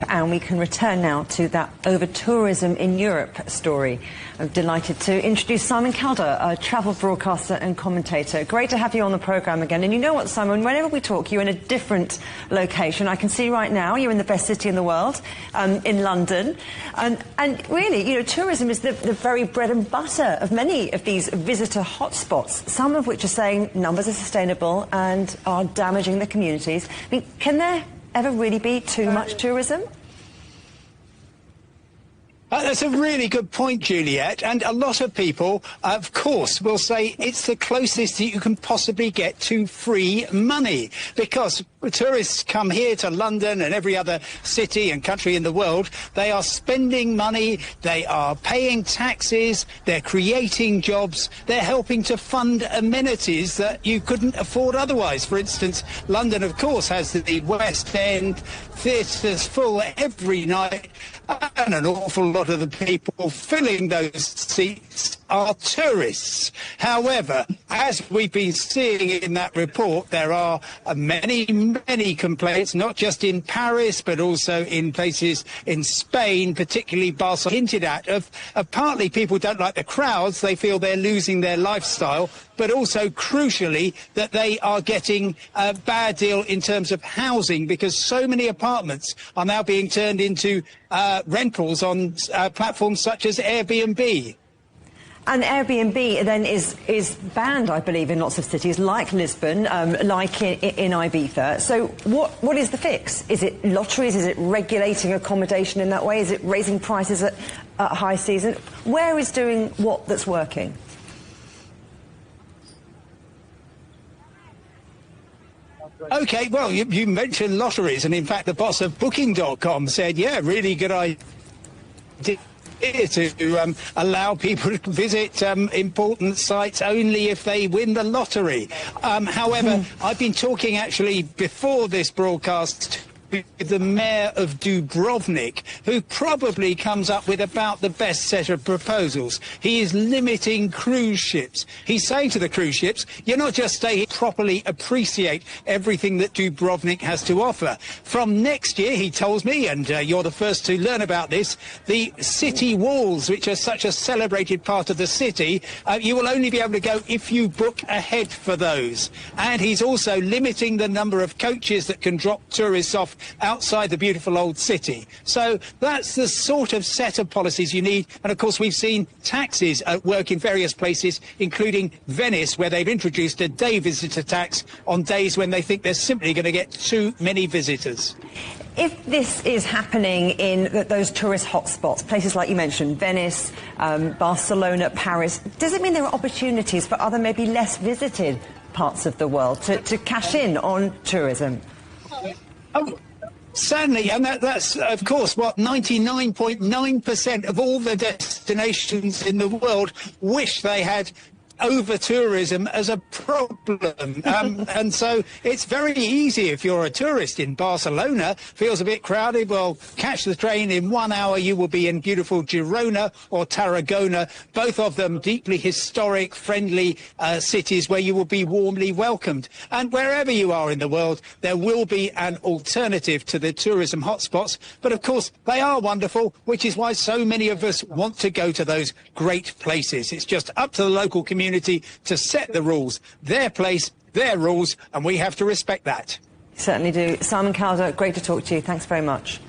and we can return now to that over-tourism in Europe story. I'm delighted to introduce Simon Calder, a travel broadcaster and commentator. Great to have you on the programme again. And you know what, Simon, whenever we talk, you're in a different location. I can see right now you're in the best city in the world, in London. And really, you know, tourism is the very bread and butter of many of these visitor hotspots, some of which are saying numbers are sustainable and are damaging the communities. I mean, can there ever really be too much tourism? That's a really good point, Juliet, and a lot of people, of course, will say it's the closest that you can possibly get to free money, because tourists come here to London and every other city and country in the world. They are spending money, they are paying taxes, they're creating jobs, they're helping to fund amenities that you couldn't afford otherwise. For instance, London, of course, has the West End, theatres full every night, and an awful lot of the people filling those seats are tourists. However, as we've been seeing in that report, there are many complaints, not just in Paris, but also in places in Spain, particularly Barcelona, hinted at, of partly people don't like the crowds, they feel they're losing their lifestyle, but also, crucially, that they are getting a bad deal in terms of housing, because so many apartments are now being turned into rentals on platforms such as Airbnb. And Airbnb then is banned, I believe, in lots of cities, like Lisbon, like in Ibiza. So what is the fix? Is it lotteries? Is it regulating accommodation in that way? Is it raising prices at high season? Where is doing what that's working? OK, well, you mentioned lotteries, and in fact the boss of Booking.com said, yeah, really good idea to allow people to visit important sites only if they win the lottery. However, I've been talking actually before this broadcast with the mayor of Dubrovnik, who probably comes up with about the best set of proposals. He is limiting cruise ships. He's saying to the cruise ships, you're not just staying, properly appreciate everything that Dubrovnik has to offer. From next year, he tells me, and you're the first to learn about this, the city walls, which are such a celebrated part of the city, you will only be able to go if you book ahead for those. And he's also limiting the number of coaches that can drop tourists off outside the beautiful old city. So that's the sort of set of policies you need. And of course, we've seen taxes at work in various places, including Venice, where they've introduced a day visitor tax on days when they think they're simply going to get too many visitors. If this is happening in those tourist hotspots, places like you mentioned, Venice, Barcelona, Paris, does it mean there are opportunities for other, maybe less visited parts of the world to cash in on tourism? Oh, certainly, and that's, of course, what 99.9% of all the destinations in the world wish they had over-tourism as a problem. And so it's very easy if you're a tourist in Barcelona, feels a bit crowded, well, catch the train. In 1 hour you will be in beautiful Girona or Tarragona, both of them deeply historic, friendly cities where you will be warmly welcomed. And wherever you are in the world, there will be an alternative to the tourism hotspots. But of course, they are wonderful, which is why so many of us want to go to those great places. It's just up to the local community to set the rules, their place, their rules, and we have to respect that. Certainly do. Simon Calder, great to talk to you. Thanks very much.